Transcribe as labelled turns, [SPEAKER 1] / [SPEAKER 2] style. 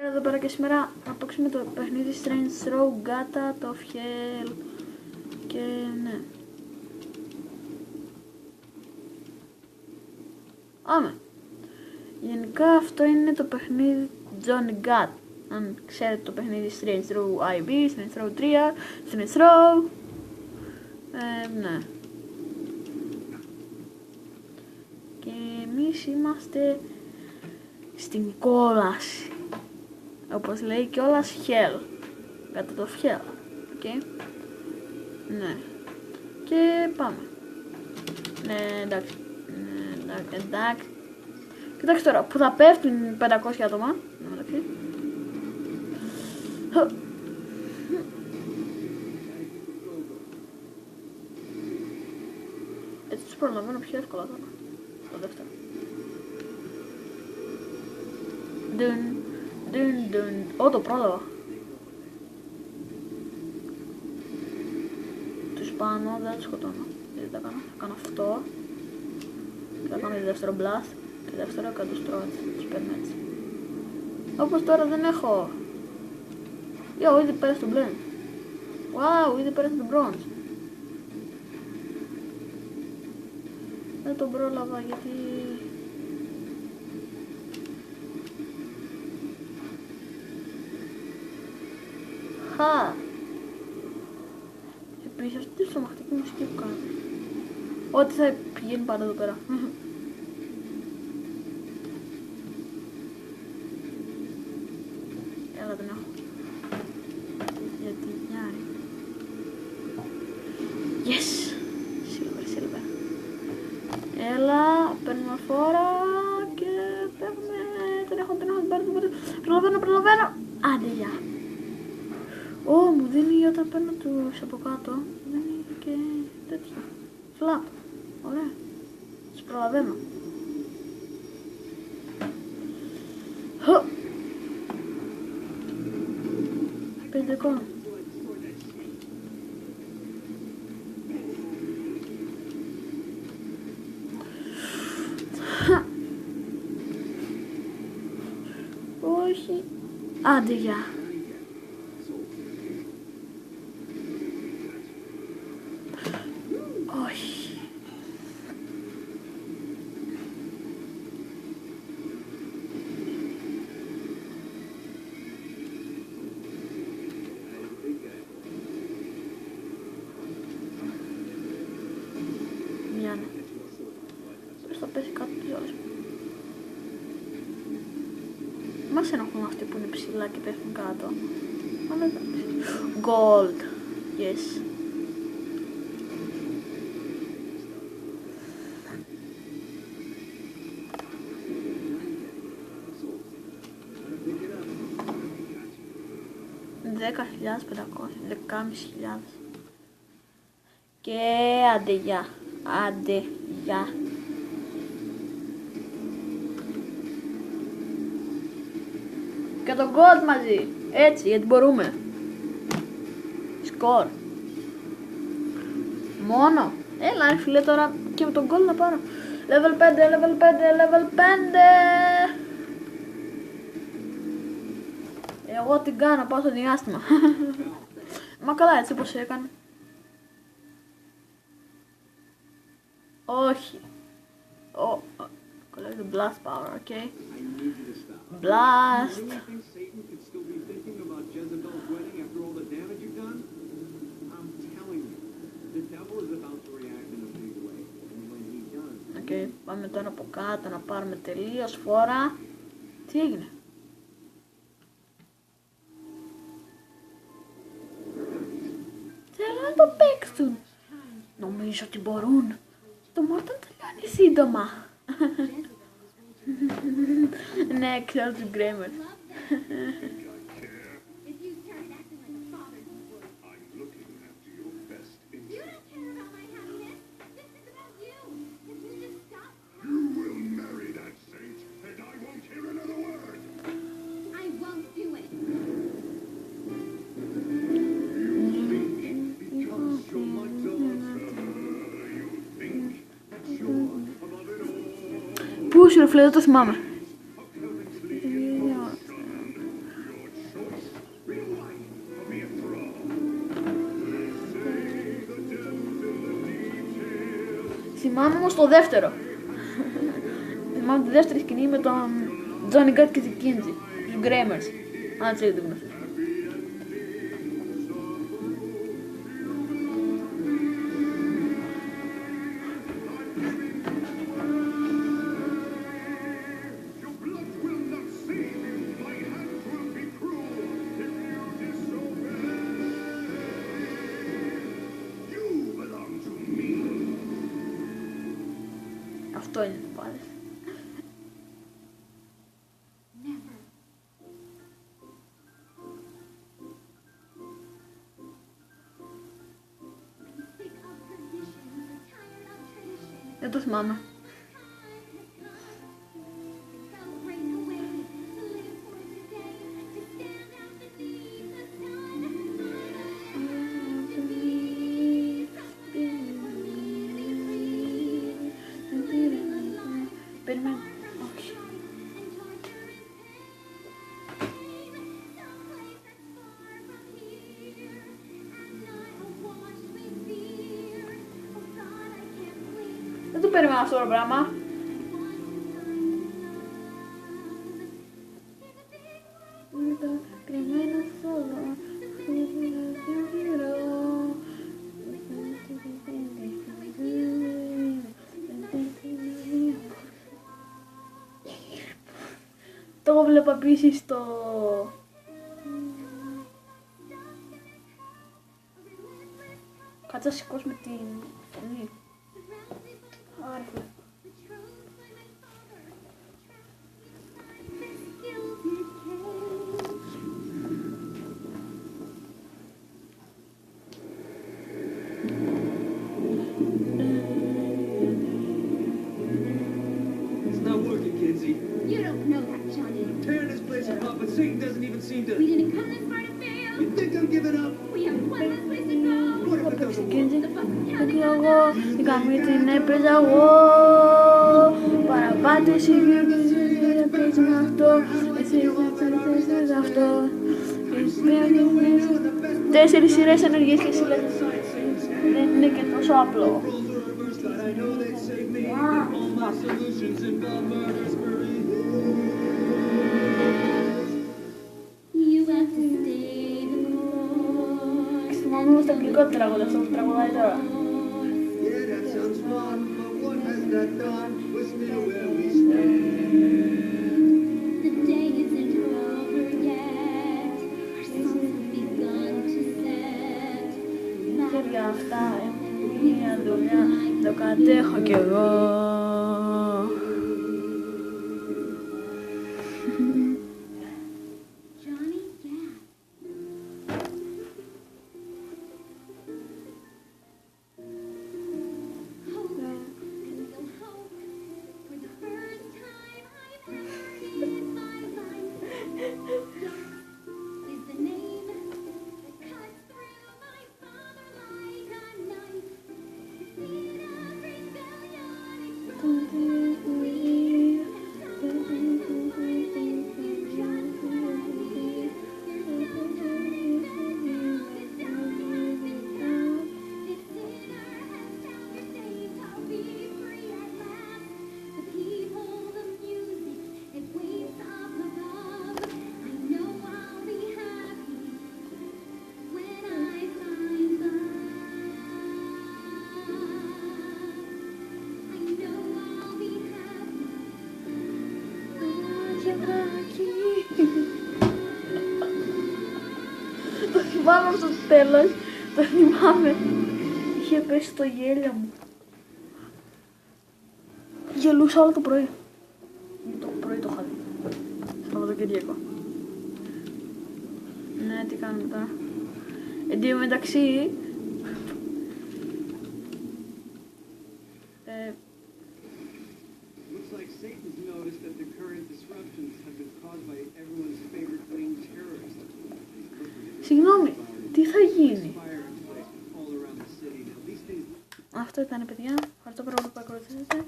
[SPEAKER 1] Εδώ πέρα και σήμερα θα παίξουμε το παιχνίδι Strange Throw Gata of Hell. Και ναι. Άμα. Γενικά αυτό είναι το παιχνίδι Johnny Gat. Αν ξέρετε το παιχνίδι Strange Throw IB, Strange Throw 3, Strange Throw. Ναι. Και εμείς είμαστε στην κόλαση. Όπως λέει κιόλας Hell. Κατά το Hell. Okay. Ναι. Και πάμε. Ναι, εντάξει. Ναι, εντάξει. Κοιτάξτε τώρα, που θα πέφτουν 500 άτομα. Εντάξει. Έτσι τους προλαβαίνω πιο εύκολα τώρα. Το δεύτερο. Το πρόλαβα. Τους πάνω, δεν τους σκοτώνω. Δεν τα κάνω. Θα κάνω αυτό. Και θα κάνω το δεύτερο blast. Και δεύτερο και τους τρώω έτσι. Τους παίρνω έτσι. Όπως τώρα δεν έχω. Ήδη πέρασε το μπλε. Wow, ήδη πέρασε το bronze. Δεν τον πρόλαβα γιατί... Χα! Επίσης αυτή τη στομαχτική μουσική που κάνω. Ό,τι θα πηγαίνει πάνω εδώ πέρα. Έλα δεν έχω. Γιατί νιάρι. Yes! Silver. Έλα, παίρνουμε φόρα και παίρνουμε. Τον έχω, προλαβαίνω. Άντε, γεια. Μου δίνει όταν παίρνω τους από κάτω, δίνει και τέτοια. Φλαπ. Ωραία. Τους προλαβαίνω. Πεντεκό. Όχι. Άντε, γεια. Όχι. Μια ναι. Πώς θα πέσει κάτω της όλες. Μας ενοχλούν αυτοί που είναι ψηλά και πέφτουν κάτω. Αλλά εντάξει. Gold. Yes. $10.500. Και άντε γεια. Άντε γεια. Και το gold μαζί. Έτσι, γιατί μπορούμε. Σκορ. Μόνο. Έλα ρε φίλε τώρα και με τον gold να πάρω. Level 5. Εγώ την κάνω, πάω στο διάστημα. Μα καλά έτσι πως έκανε. Όχι. Collect the blast power, okay. Blast. Okay, πάμε τώρα από κάτω να πάρουμε τελείως φόρα. Τι έγινε? Θέλω να το παίξουν. Νομίζω ότι μπορούν. Το Mortal τελειώνει σύντομα. Ναι, ξέρω τους Γκρέμερς. Πού σου ρε φίλε, δεν το θυμάμαι. Θυμάμαι όμως το δεύτερο. Θυμάμαι τη δεύτερη σκηνή με τον Johnny Gat και την Kinsey, τους Grammars. Αν έτσι λέγεται γνωστούς. Αυτό είναι το πάλι. Δεν το θυμάμαι. Περιμένω. Όχι. Δεν το περιμένω αυτό το πράγμα. Το βλέπω επίσης στο... Κάτσε να σηκώσουμε την φωνή. Άρα.
[SPEAKER 2] It's not working, Kinsey.
[SPEAKER 3] You don't know that, Johnny.
[SPEAKER 2] Tearing this place apart, but Satan doesn't even seem to...
[SPEAKER 3] We didn't come this far to fail.
[SPEAKER 2] You think I'm giving up?
[SPEAKER 3] We have one last place to go.
[SPEAKER 2] What if it doesn't work?
[SPEAKER 1] Kinsey, δεν ξέρω εγώ, η καμή την έπαιζα εγώ. Παραπάτηση και παίζει με αυτό. Εσύ εγώ παίζεις αυτό. 4 σειρές ενεργείες και εσύ λες. Δεν είναι και τόσο απλό.
[SPEAKER 2] But I know they'd save me. All my solutions involve murders for
[SPEAKER 3] You have to stay the course.
[SPEAKER 1] Θυμάμαι στο αγγλικό τραγούδι αυτό που τραγουδάει τώρα.
[SPEAKER 2] Yeah, that sounds fun, but what has that done? We're still where we stand.
[SPEAKER 3] The day isn't over yet. Our songs have begun to set.
[SPEAKER 1] Και για αυτά έχω μια δουλειά, το κατέχω κι εγώ.
[SPEAKER 3] Johnny Gat. Hope, feel hope. For the first time I've heard in my life. Dark is the name that cuts through my father like a knife. The seed of rebellion explodes. We have stolen the living future.
[SPEAKER 1] Το θυμάμαι στο τέλος, το θυμάμαι. Είχε πέσει στο γέλιο μου. Γελούσα όλο το πρωί. Το πρωί το είχα δει. Σαββατοκύριακο. Ναι, τι κάνουμε τώρα. Εν τω μεταξύ...
[SPEAKER 2] Looks like Satan's noticed that the current disruptions have been caused by everyone's favorite main terrorist.
[SPEAKER 1] Συγγνώμη, τι θα γίνει.
[SPEAKER 2] Fire in place all around the city. Now these things
[SPEAKER 1] Αυτό ήταν, παιδιά. Ευχαριστώ πάρα πολύ που ακολουθήσατε.